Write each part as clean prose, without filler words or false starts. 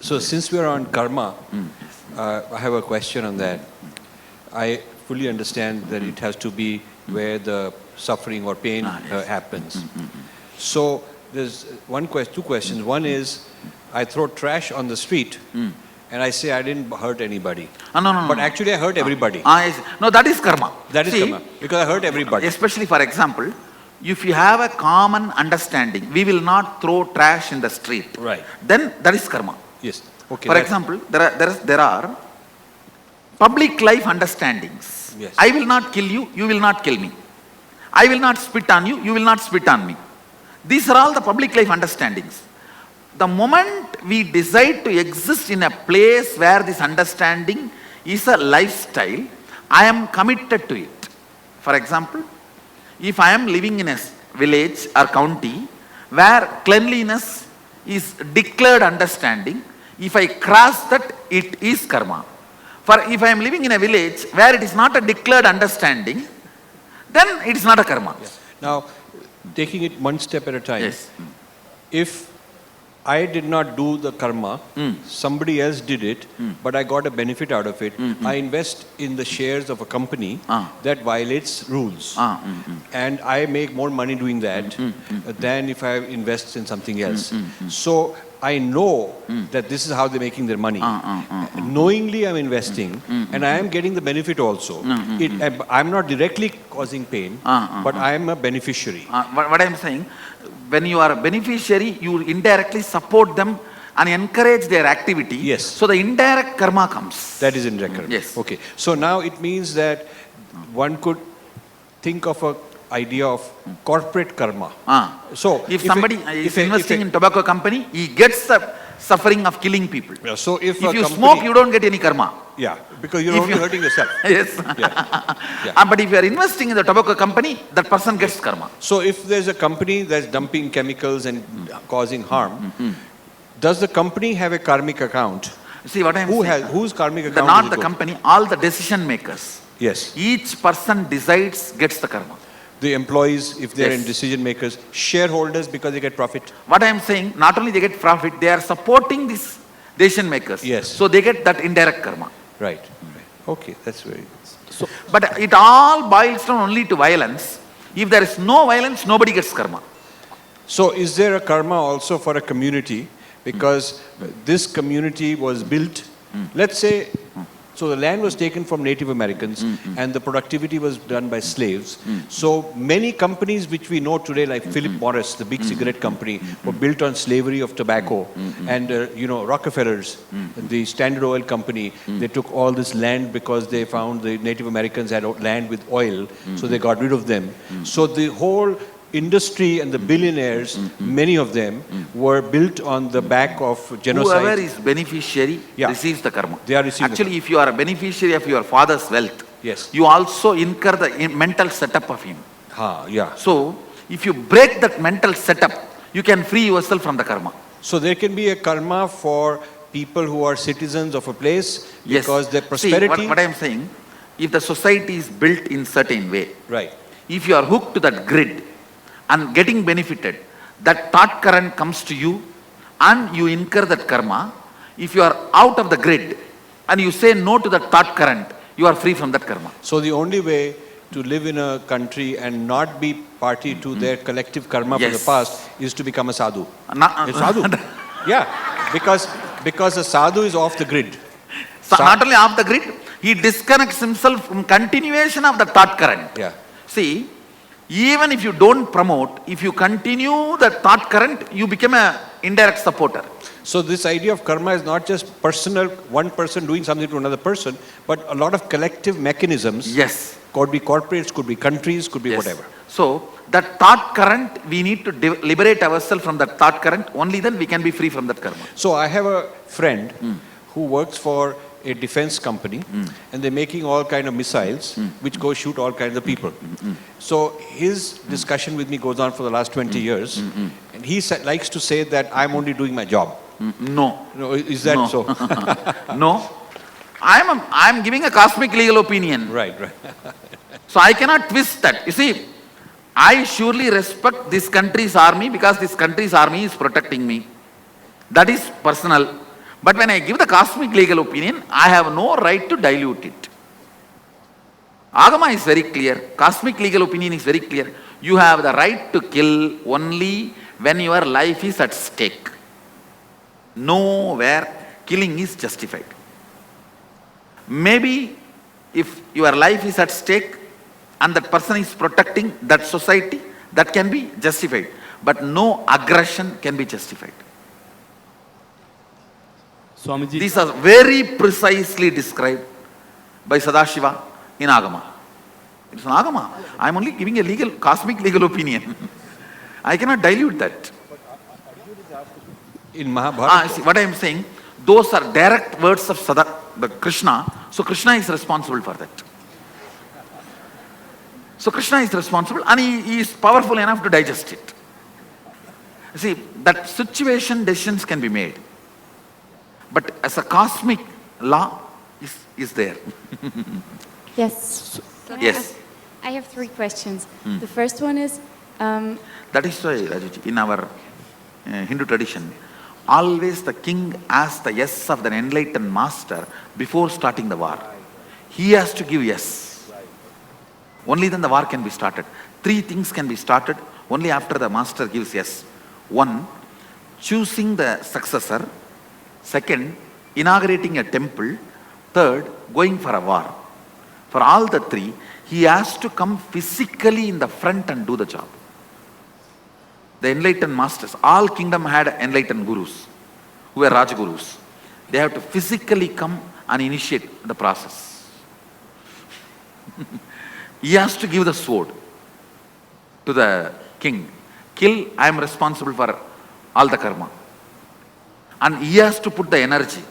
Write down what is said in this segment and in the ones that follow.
So since we are on karma, I have a question on that. I fully understand that it has to be where the suffering or pain happens. So there's two questions. One is, I throw trash on the street and I say I didn't hurt anybody. No. But actually I hurt everybody. No, that is karma. That is karma. Because I hurt everybody. Especially, for example, if you have a common understanding, we will not throw trash in the street. Right. Then that is karma. Yes. Okay. For example, there are public life understandings. Yes. I will not kill you, you will not kill me. I will not spit on you, you will not spit on me. These are all the public life understandings. The moment we decide to exist in a place where this understanding is a lifestyle, I am committed to it. For example, if I am living in a village or county where cleanliness is declared understanding, if I cross that, it is karma. For if I am living in a village where it is not a declared understanding, then it is not a karma. Yes. Now, taking it one step at a time. Yes. If I did not do the karma, somebody else did it, but I got a benefit out of it. I invest in the shares of a company that violates rules. And I make more money doing that than if I invest in something else. So I know that this is how they're making their money. Knowingly I'm investing and I am getting the benefit also. I'm not directly causing pain, but I am a beneficiary. What I am saying, when you are a beneficiary, you indirectly support them and encourage their activity. Yes. So the indirect karma comes. That is indirect karma. Yes. Okay. So now it means that one could think of a idea of corporate karma. So if somebody is investing in tobacco company, he gets the suffering of killing people. Yeah, so if you smoke, you don't get any karma. Yeah, because you're only hurting yourself. Yes. But if you are investing in the tobacco company, that person gets karma. So if there's a company that's dumping chemicals and causing harm, does the company have a karmic account? See what I am saying? Whose karmic account? Not the company, all the decision makers. Yes. Each person decides, gets the karma. The employees, if they're in decision makers, shareholders because they get profit. What I am saying, not only they get profit, they are supporting these decision makers. Yes. So they get that indirect karma. Right. Okay, that's very good. So, but it all boils down only to violence. If there is no violence, nobody gets karma. So is there a karma also for a community? Because this community was built, let's say, so the land was taken from Native Americans and the productivity was done by slaves. So many companies which we know today, like Philip Morris, the big cigarette company, were built on slavery of tobacco. And Rockefellers, the Standard Oil Company, they took all this land because they found the Native Americans had land with oil, so they got rid of them. So the whole industry and the billionaires, many of them were built on the back of genocide. Whoever is beneficiary receives the karma. They are receiving. Actually, if you are a beneficiary of your father's wealth, yes, you also incur the mental setup of him. Yeah. So, if you break that mental setup, you can free yourself from the karma. So there can be a karma for people who are citizens of a place because their prosperity. See, what I am saying, if the society is built in certain way, right? If you are hooked to that grid and getting benefited, that thought current comes to you and you incur that karma. If you are out of the grid and you say no to that thought current, you are free from that karma. So the only way to live in a country and not be party to their collective karma from the past is to become a sadhu. A sadhu. Yeah, because a sadhu is off the grid. So not only off the grid, he disconnects himself from continuation of the thought current. Yeah. See, even if you don't promote, if you continue the thought current, you become an indirect supporter. So this idea of karma is not just personal, one person doing something to another person, but a lot of collective mechanisms. Yes. Could be corporates, could be countries, could be whatever. So that thought current, we need to liberate ourselves from that thought current. Only then we can be free from that karma. So I have a friend who works for a defense company and they're making all kind of missiles which go shoot all kinds of people. So his discussion with me goes on for the last 20 years and he likes to say that I'm only doing my job. No. Is that so? No. I'm giving a cosmic legal opinion. Right. So I cannot twist that. You see, I surely respect this country's army because this country's army is protecting me. That is personal. But when I give the cosmic legal opinion, I have no right to dilute it. Agama is very clear. Cosmic legal opinion is very clear. You have the right to kill only when your life is at stake. Nowhere killing is justified. Maybe if your life is at stake and that person is protecting that society, that can be justified. But no aggression can be justified. Swamiji. These are very precisely described by Sadashiva in Agama. It's an Agama. I am only giving a cosmic legal opinion. I cannot dilute that. In Mahabharata, See, what I am saying, those are direct words of the Krishna, so Krishna is responsible for that. So Krishna is responsible and he is powerful enough to digest it. See, that situation decisions can be made. But as a cosmic law is there. Yes. Can Yes. I have 3 questions. The first one is, That is why, Rajuji, in our Hindu tradition, always the king asks the yes of the enlightened master before starting the war. He has to give yes. Only then the war can be started. 3 things can be started only after the master gives yes. 1, choosing the successor. 2nd, inaugurating a temple. 3rd, going for a war. For all the 3, he has to come physically in the front and do the job. The enlightened masters, all kingdom had enlightened gurus, who were Rajagurus. They have to physically come and initiate the process. He has to give the sword to the king. Kill, I am responsible for all the karma. And he has to put the energy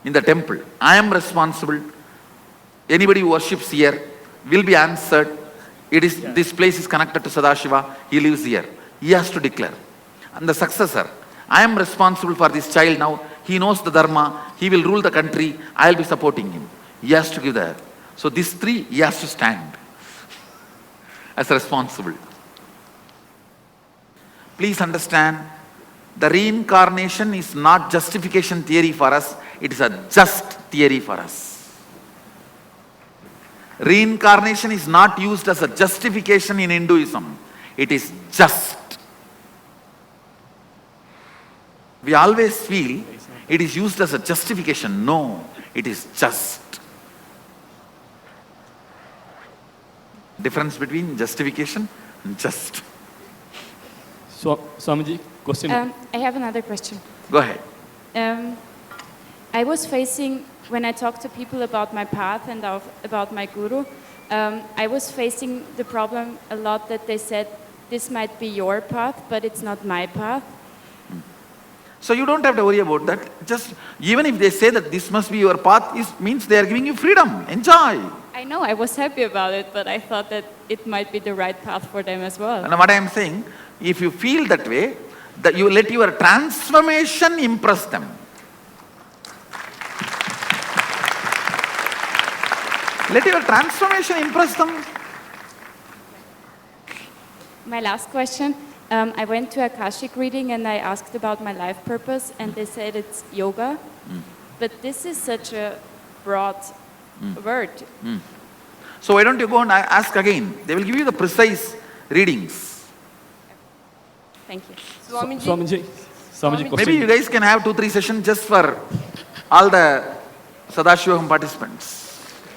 in the temple. I am responsible. Anybody who worships here will be answered. This place is connected to Sadashiva. He lives here. He has to declare. And the successor, I am responsible for this child now. He knows the dharma. He will rule the country. I will be supporting him. He has to give the... So these 3, he has to stand as responsible. Please understand, the reincarnation is not justification theory for us. It is a just theory for us. Reincarnation is not used as a justification in Hinduism. It is just. We always feel it is used as a justification. No, it is just. Difference between justification and just. Swamiji, question. I have another question. Go ahead. I was facing, when I talk to people about my path and about my guru, I was facing the problem a lot that they said, this might be your path, but it's not my path. So you don't have to worry about that. Just, even if they say that this must be your path, it means they are giving you freedom. Enjoy. I know, I was happy about it, but I thought that it might be the right path for them as well. And what I am saying, if you feel that way, that you let your transformation impress them. Let your transformation impress them. My last question, I went to a Akashic reading and I asked about my life purpose and they said it's yoga. But this is such a broad word. So why don't you go and ask again? They will give you the precise readings. Thank you. Swamiji, question. Maybe you guys can have 2-3 sessions just for all the Sadashivoham participants.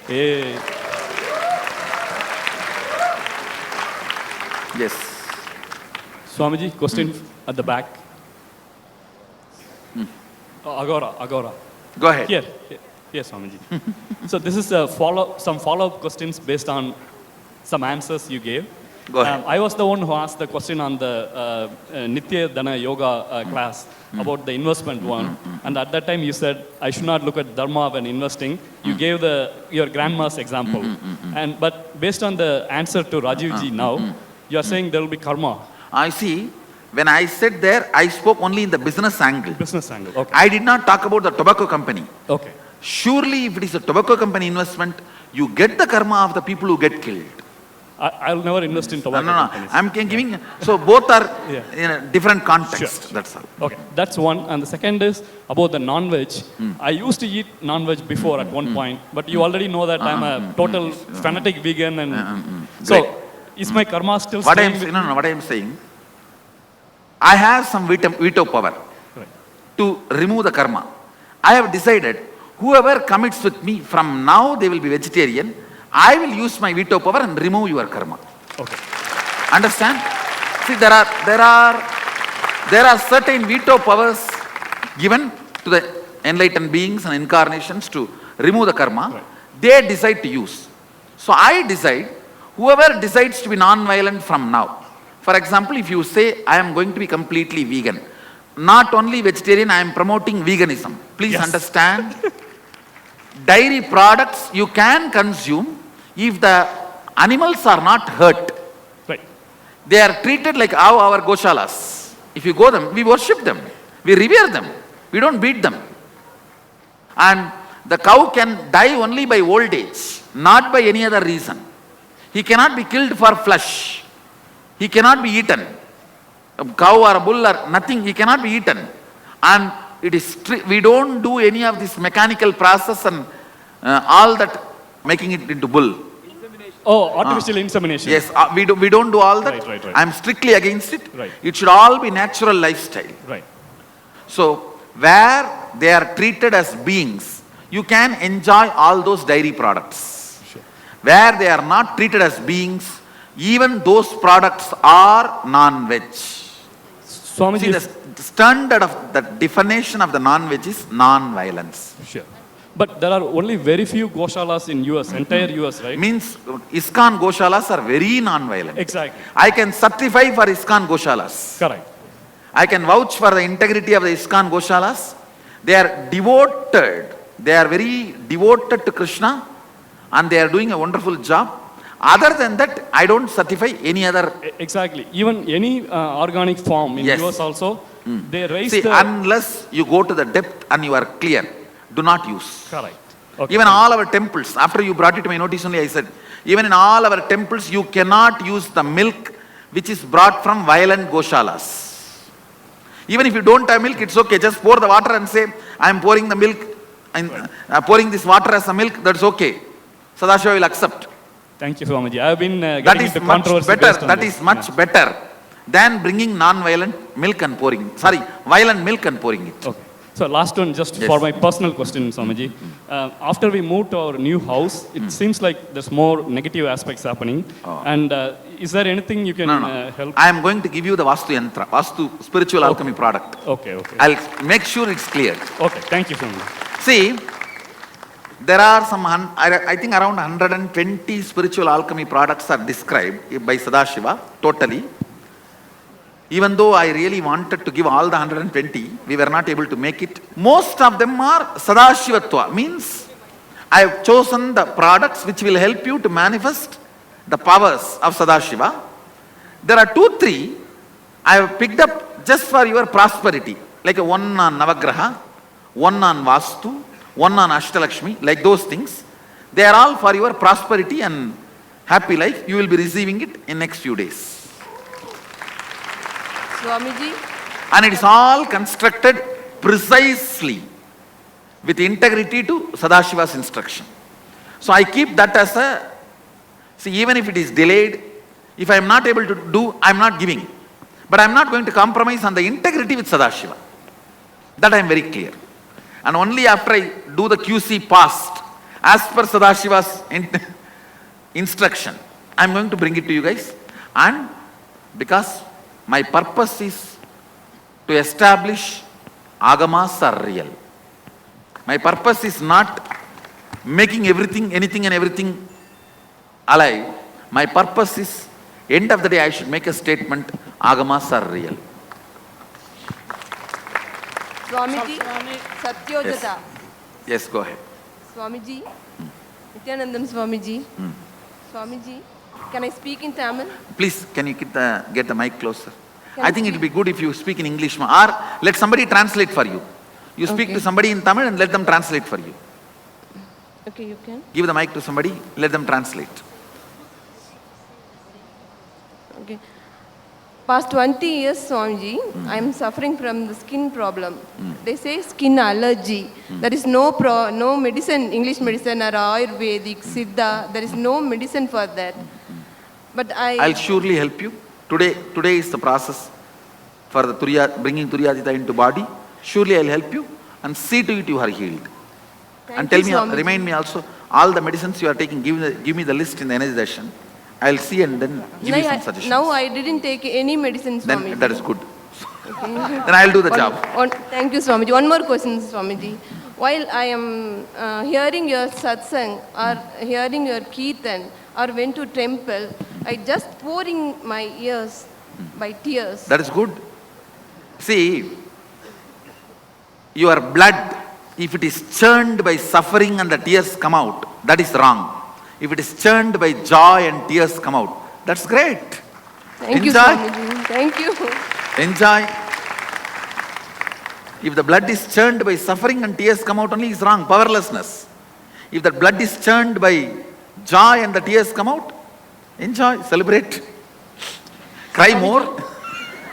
Hey. Yes. Swamiji, question at the back. Agora. Go ahead. Here, Swamiji. So this is some follow-up questions based on some answers you gave. Go ahead. I was the one who asked the question on the Nithyananda yoga class about the investment one. And at that time you said, I should not look at dharma when investing. You gave your grandma's example. But based on the answer to Rajivji now, you are saying there will be karma. I see. When I said there, I spoke only in the business angle. Business angle, okay. I did not talk about the tobacco company. Okay. Surely if it is a tobacco company investment, you get the karma of the people who get killed. I'll never invest in tobacco No. companies. I'm giving, so both are Yeah. in a different context. Sure. That's all. Okay, that's one. And the second is about the non-veg. I used to eat non-veg before at one point, but you already know that I'm a total fanatic vegan, and so is my karma still What staying I'm with saying, what I'm saying, I have some veto power Right. to remove the karma. I have decided whoever commits with me from now they will be vegetarian. I will use my veto power and remove your karma. Okay. Understand? See, there are certain veto powers given to the enlightened beings and incarnations to remove the karma. Right. They decide to use. So I decide, whoever decides to be non-violent from now. For example, if you say, I am going to be completely vegan, not only vegetarian, I am promoting veganism. Please Yes. understand, dairy products you can consume if the animals are not hurt. Right. They are treated like how our goshalas. If you go them, we worship them, we revere them, we don't beat them. And the cow can die only by old age, not by any other reason. He cannot be killed for flesh. He cannot be eaten. A cow or a bull or nothing, he cannot be eaten. And it is we don't do any of this mechanical process and all that, making it into bull. Oh, artificial insemination. Yes, we don't do all that. Right. I'm strictly against it. Right. It should all be natural lifestyle. Right. So, where they are treated as beings, you can enjoy all those dairy products. Sure. Where they are not treated as beings, even those products are non-veg. Swamiji, See, the standard of the definition of the non-veg is non-violence. sure. But there are only very few goshalas in US, entire US, right? Means ISKCON Goshalas are very non-violent. Exactly. I can certify for ISKCON Goshalas. Correct. I can vouch for the integrity of the ISKCON Goshalas. They are devoted. They are very devoted to Krishna and they are doing a wonderful job. Other than that, I don't certify any other. Exactly. Even any organic farm in Yes. US also, they raise See, the... unless you go to the depth and you are clear, do not use. Correct. Okay. Even all our temples, after you brought it to my notice only, I said, even in all our temples, you cannot use the milk which is brought from violent goshalas. Even if you don't have milk, it's okay. Just pour the water and say, I am pouring the milk, and pouring this water as a milk, that's okay. Sadashiva will accept. Thank you, Swamiji. I have been That getting is into much controversy better. based on That this. is much better than bringing non-violent milk and pouring. Sorry, violent milk and pouring it. Okay. So last one, just Yes. for my personal question, Swamiji. After we moved to our new house, it seems like there's more negative aspects happening. And is there anything you can No. help? I am going to give you the Vastu Yantra, Vastu spiritual alchemy product. Okay. I'll make sure it's clear. Okay, thank you, Swamiji. See, there are some, I think around 120 spiritual alchemy products are described by Sadashiva, totally. Even though I really wanted to give all the 120, we were not able to make it. Most of them are Sadashivatva, means I have chosen the products which will help you to manifest the powers of Sadashiva. There are 2, 3 I have picked up just for your prosperity, like a one on Navagraha, one on Vastu, one on Ashtalakshmi, like those things. They are all for your prosperity and happy life. You will be receiving it in next few days. Swamiji, And it is all constructed precisely with integrity to Sadashiva's instruction. So I keep that as a, see, even if it is delayed, if I am not able to do, I am not giving. But I am not going to compromise on the integrity with Sadashiva. That I am very clear. And only after I do the QC past, as per Sadashiva's instruction, I am going to bring it to you guys. And because my purpose is to establish agamas are real. My purpose is not making everything, anything and everything alive. My purpose is, end of the day, I should make a statement, agamas are real. Swamiji, Satyojata. Yes, go ahead. Swamiji, Nithyanandam Swamiji. Swamiji, can I speak in Tamil? Please, can you get the mic closer? Can I I think it will speak? be good if you speak in English, or let somebody translate for you. You speak Okay. to somebody in Tamil and let them translate for you. Okay, you can. Give the mic to somebody, let them translate. Okay. Past 20 years, Swamiji, I am suffering from the skin problem. They say skin allergy. There is no medicine, English medicine or Ayurvedic, Siddha. There is no medicine for that. But I'll surely help you. Today is the process for the bringing Turyatita into body. Surely I'll help you and see to it you are healed. And tell me, remind me also, all the medicines you are taking, give me the list in the energy session. I'll see and then give you some suggestions. Now I didn't take any medicines, Swamiji. Then that is good. Then I'll do the job. Thank you, Swamiji. One more question, Swamiji. While I am hearing your satsang or hearing your kirtan or went to temple, I just pouring my ears by tears. That is good. See, your blood, if it is churned by suffering and the tears come out, that is wrong. If it is churned by joy and tears come out, that's great. Thank you, Swamiji. Thank you. Enjoy. If the blood is churned by suffering and tears come out only, is wrong. Powerlessness. If the blood is churned by joy and the tears come out, enjoy, celebrate. Cry more.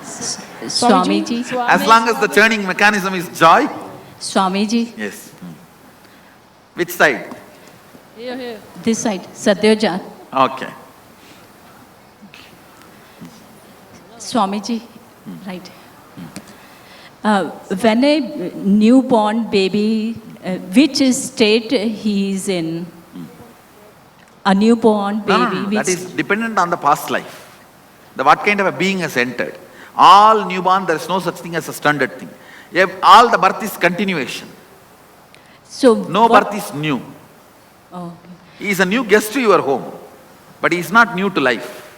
Swamiji. As long as the churning mechanism is joy. Swamiji. Yes. Which side? Here. This side, Satyajan. Okay. Swamiji, right. When a newborn baby, which state he is in? A newborn baby. No. That is dependent on the past life. What kind of a being has entered. All newborn, there is no such thing as a standard thing. All the birth is continuation. So no birth is new. Okay. He is a new guest to your home, but he is not new to life.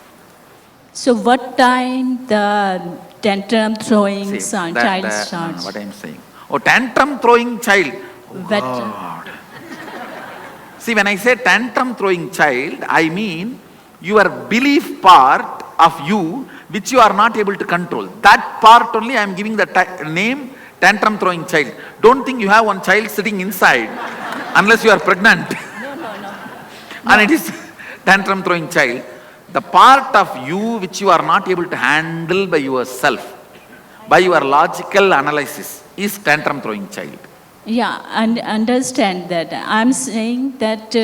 So what time the tantrum throwing child starts? What I am saying. Oh, tantrum throwing child. Oh, God. See, when I say tantrum throwing child, I mean your belief part of you which you are not able to control. That part only I am giving the name tantrum throwing child. Don't think you have one child sitting inside unless you are pregnant. And it is tantrum throwing child. The part of you which you are not able to handle by yourself, by your logical analysis, is tantrum throwing child. Yeah, and understand that. I'm saying that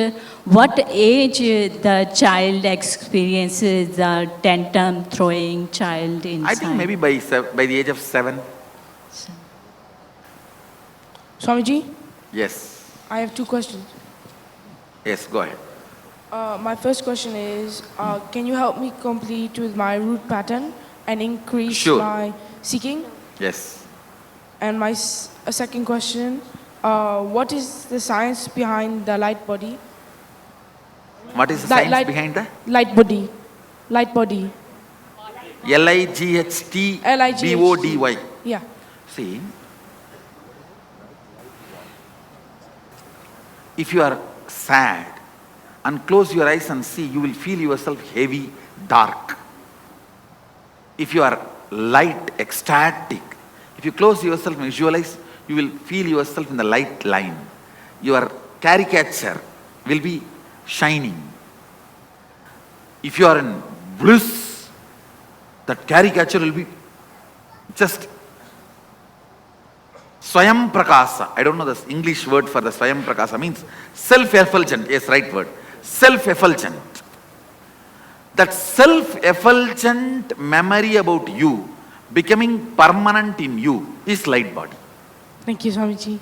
what age the child experiences the tantrum throwing child inside? I think maybe by the age of 7. Swamiji? Yes. I have 2 questions. Yes, go ahead. My first question is, can you help me complete with my root pattern and increase my seeking? Yes. And my second question, what is the science behind the light body? What is the science behind that? Light body. Light body. L-I-G-H-T-B-O-D-Y. Yeah. See, if you are sad and close your eyes and see, you will feel yourself heavy, dark. If you are light, ecstatic, if you close yourself and visualize, you will feel yourself in the light line. Your caricature will be shining. If you are in bliss, that caricature will be just Swayam Prakasa. I don't know the English word for the Swayam Prakasa. Means self-effulgent. Yes, right word. Self-effulgent. That self-effulgent memory about you becoming permanent in you is light body. Thank you, Swamiji.